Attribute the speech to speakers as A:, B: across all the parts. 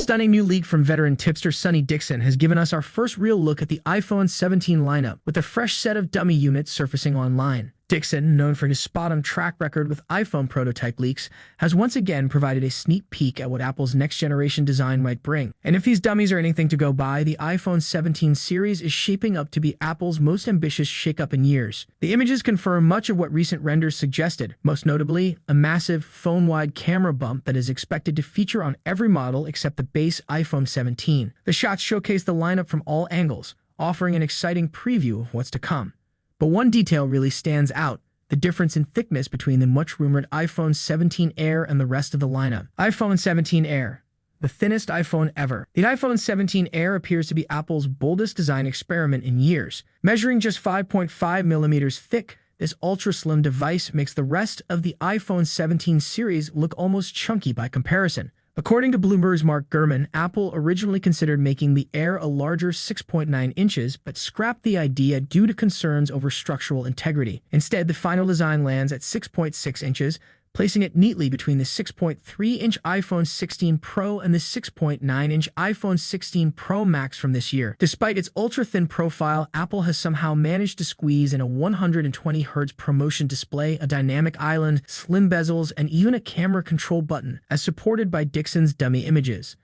A: stunning new leak from veteran tipster Sonny Dickson has given us our first real look at the iPhone 17 lineup, with a fresh set of dummy units surfacing online. Dickson, known for his spot-on track record with iPhone prototype leaks, has once again provided a sneak peek at what Apple's next-generation design might bring. And if these dummies are anything to go by, the iPhone 17 series is shaping up to be Apple's most ambitious shakeup in years. The images confirm much of what recent renders suggested, most notably a massive phone-wide camera bump that is expected to feature on every model except the base iPhone 17. The shots showcase the lineup from all angles, offering an exciting preview of what's to come. But one detail really stands out: the difference in thickness between the much-rumored iPhone 17 Air and the rest of the lineup. iPhone 17 Air, the thinnest iPhone ever. The iPhone 17 Air appears to be Apple's boldest design experiment in years. Measuring just 5.5 millimeters thick, this ultra-slim device makes the rest of the iPhone 17 series look almost chunky by comparison. According to Bloomberg's Mark Gurman, Apple originally considered making the Air a larger 6.9 inches, but scrapped the idea due to concerns over structural integrity. Instead, the final design lands at 6.6 inches, placing it neatly between the 6.3-inch iPhone 16 Pro and the 6.9-inch iPhone 16 Pro Max from this year. Despite its ultra-thin profile, Apple has somehow managed to squeeze in a 120Hz ProMotion display, a dynamic island, slim bezels, and even a camera control button, as supported by Dickson's dummy images.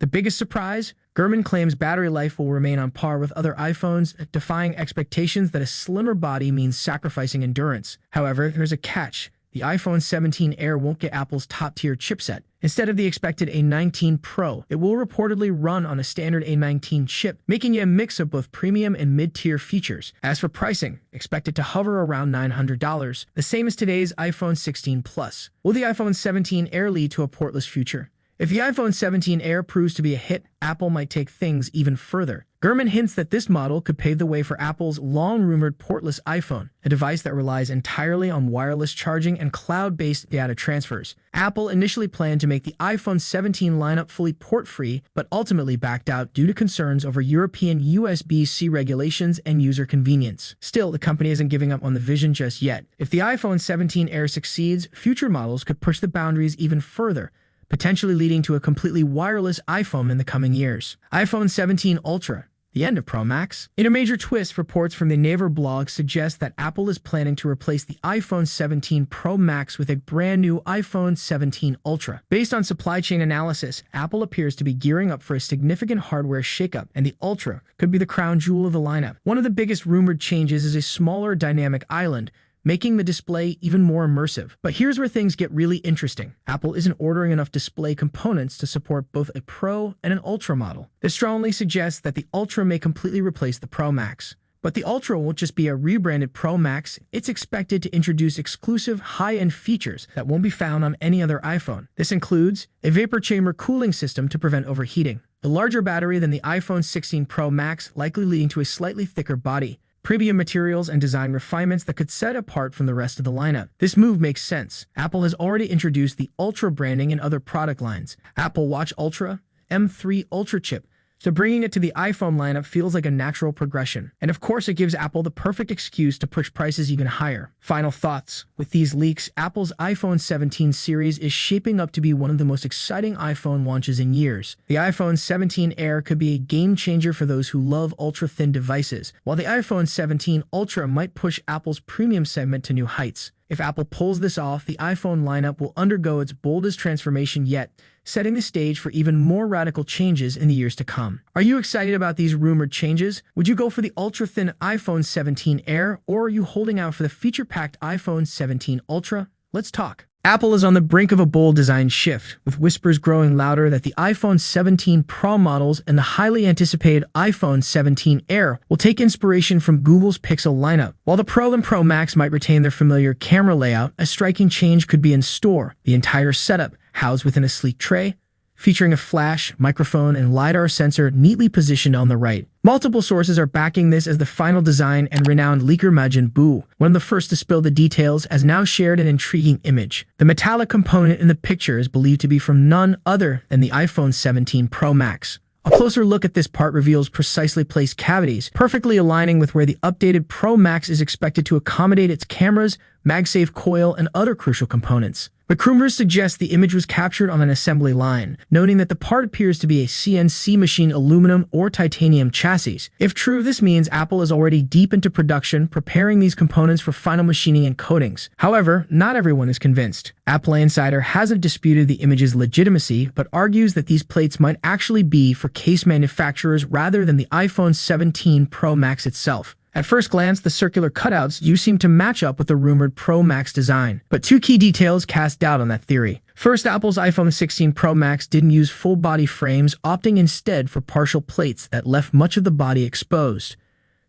A: The biggest surprise? Gurman claims battery life will remain on par with other iPhones, defying expectations that a slimmer body means sacrificing endurance. However, there's a catch. The iPhone 17 Air won't get Apple's top-tier chipset. Instead of the expected A19 Pro, it will reportedly run on a standard A19 chip, making it a mix of both premium and mid-tier features. As for pricing, expected to hover around $900, the same as today's iPhone 16 Plus. Will the iPhone 17 Air lead to a portless future? If the iPhone 17 Air proves to be a hit, Apple might take things even further. Gurman hints that this model could pave the way for Apple's long-rumored portless iPhone, a device that relies entirely on wireless charging and cloud-based data transfers. Apple initially planned to make the iPhone 17 lineup fully port-free, but ultimately backed out due to concerns over European USB-C regulations and user convenience. Still, the company isn't giving up on the vision just yet. If the iPhone 17 Air succeeds, future models could push the boundaries even further, potentially leading to a completely wireless iPhone in the coming years. iPhone 17 Ultra, the end of Pro Max. In a major twist, reports from the Naver blog suggest that Apple is planning to replace the iPhone 17 Pro Max with a brand new iPhone 17 Ultra. Based on supply chain analysis, Apple appears to be gearing up for a significant hardware shakeup, and the Ultra could be the crown jewel of the lineup. One of the biggest rumored changes is a smaller dynamic island, making the display even more immersive. But here's where things get really interesting. Apple isn't ordering enough display components to support both a Pro and an Ultra model. This strongly suggests that the Ultra may completely replace the Pro Max. But the Ultra won't just be a rebranded Pro Max, it's expected to introduce exclusive high-end features that won't be found on any other iPhone. This includes a vapor chamber cooling system to prevent overheating, a larger battery than the iPhone 16 Pro Max, likely leading to a slightly thicker body, premium materials, and design refinements that could set apart from the rest of the lineup. This move makes sense. Apple has already introduced the Ultra branding in other product lines. Apple Watch Ultra, M3 Ultra chip, so bringing it to the iPhone lineup feels like a natural progression. And of course, it gives Apple the perfect excuse to push prices even higher. Final thoughts. With these leaks, Apple's iPhone 17 series is shaping up to be one of the most exciting iPhone launches in years. The iPhone 17 Air could be a game changer for those who love ultra-thin devices, while the iPhone 17 Ultra might push Apple's premium segment to new heights. If Apple pulls this off, the iPhone lineup will undergo its boldest transformation yet, setting the stage for even more radical changes in the years to come. Are you excited about these rumored changes? Would you go for the ultra-thin iPhone 17 Air, or are you holding out for the feature-packed iPhone 17 Ultra? Let's talk. Apple is on the brink of a bold design shift, with whispers growing louder that the iPhone 17 Pro models and the highly anticipated iPhone 17 Air will take inspiration from Google's Pixel lineup. While the Pro and Pro Max might retain their familiar camera layout, a striking change could be in store. The entire setup, housed within a sleek tray, featuring a flash, microphone, and LiDAR sensor neatly positioned on the right. Multiple sources are backing this as the final design, and renowned leaker Majin Buu, one of the first to spill the details, has now shared an intriguing image. The metallic component in the picture is believed to be from none other than the iPhone 17 Pro Max. A closer look at this part reveals precisely placed cavities, perfectly aligning with where the updated Pro Max is expected to accommodate its cameras, MagSafe coil, and other crucial components. But rumors suggest the image was captured on an assembly line, noting that the part appears to be a CNC machine aluminum or titanium chassis. If true, this means Apple is already deep into production, preparing these components for final machining and coatings. However, not everyone is convinced. Apple Insider hasn't disputed the image's legitimacy, but argues that these plates might actually be for case manufacturers rather than the iPhone 17 Pro Max itself. At first glance, the circular cutouts do seem to match up with the rumored Pro Max design, but two key details cast doubt on that theory. First, Apple's iPhone 16 Pro Max didn't use full-body frames, opting instead for partial plates that left much of the body exposed.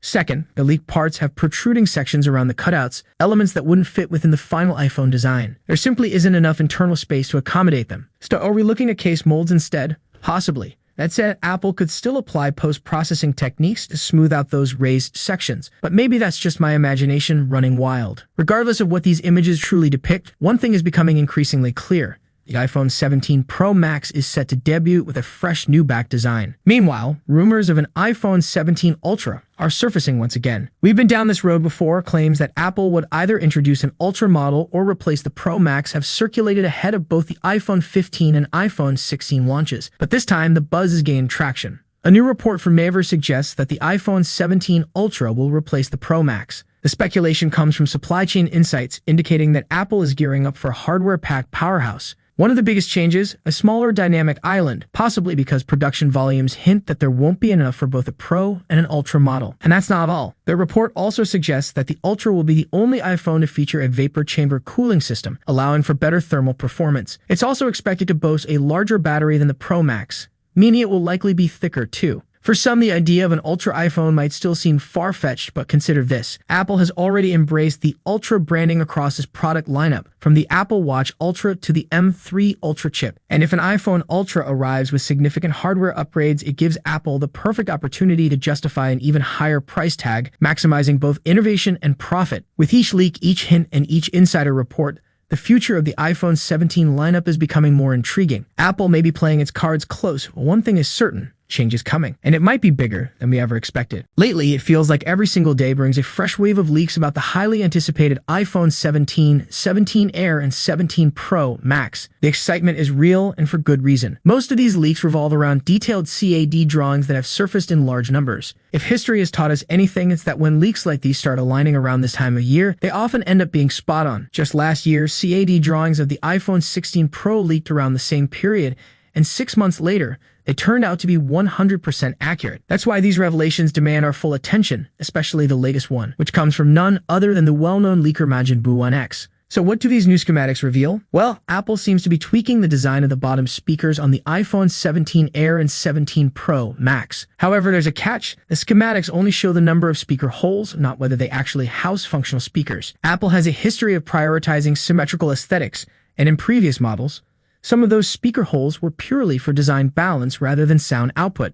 A: Second, the leaked parts have protruding sections around the cutouts, elements that wouldn't fit within the final iPhone design. There simply isn't enough internal space to accommodate them. So are we looking at case molds instead? Possibly. That said, Apple could still apply post-processing techniques to smooth out those raised sections, but maybe that's just my imagination running wild. Regardless of what these images truly depict, one thing is becoming increasingly clear. The iPhone 17 Pro Max is set to debut with a fresh new back design. Meanwhile, rumors of an iPhone 17 Ultra are surfacing once again. We've been down this road before. Claims that Apple would either introduce an Ultra model or replace the Pro Max have circulated ahead of both the iPhone 15 and iPhone 16 launches. But this time, the buzz is gaining traction. A new report from Naver suggests that the iPhone 17 Ultra will replace the Pro Max. The speculation comes from supply chain insights indicating that Apple is gearing up for a hardware-packed powerhouse. One of the biggest changes, a smaller dynamic island, possibly because production volumes hint that there won't be enough for both a Pro and an Ultra model. And that's not all. The report also suggests that the Ultra will be the only iPhone to feature a vapor chamber cooling system, allowing for better thermal performance. It's also expected to boast a larger battery than the Pro Max, meaning it will likely be thicker too. For some, the idea of an Ultra iPhone might still seem far-fetched, but consider this. Apple has already embraced the Ultra branding across its product lineup, from the Apple Watch Ultra to the M3 Ultra chip. And if an iPhone Ultra arrives with significant hardware upgrades, it gives Apple the perfect opportunity to justify an even higher price tag, maximizing both innovation and profit. With each leak, each hint, and each insider report, the future of the iPhone 17 lineup is becoming more intriguing. Apple may be playing its cards close, but one thing is certain. Change is coming, and it might be bigger than we ever expected. Lately, it feels like every single day brings a fresh wave of leaks about the highly anticipated iPhone 17, 17 Air, and 17 Pro Max. The excitement is real, and for good reason. Most of these leaks revolve around detailed CAD drawings that have surfaced in large numbers. If history has taught us anything, it's that when leaks like these start aligning around this time of year, they often end up being spot on. Just last year, CAD drawings of the iPhone 16 Pro leaked around the same period, and 6 months later, they turned out to be 100% accurate. That's why these revelations demand our full attention, especially the latest one, which comes from none other than the well-known leaker Majin Buu 1X. So what do these new schematics reveal? Well, Apple seems to be tweaking the design of the bottom speakers on the iPhone 17 Air and 17 Pro Max. However, there's a catch. The schematics only show the number of speaker holes, not whether they actually house functional speakers. Apple has a history of prioritizing symmetrical aesthetics, and in previous models, some of those speaker holes were purely for design balance rather than sound output.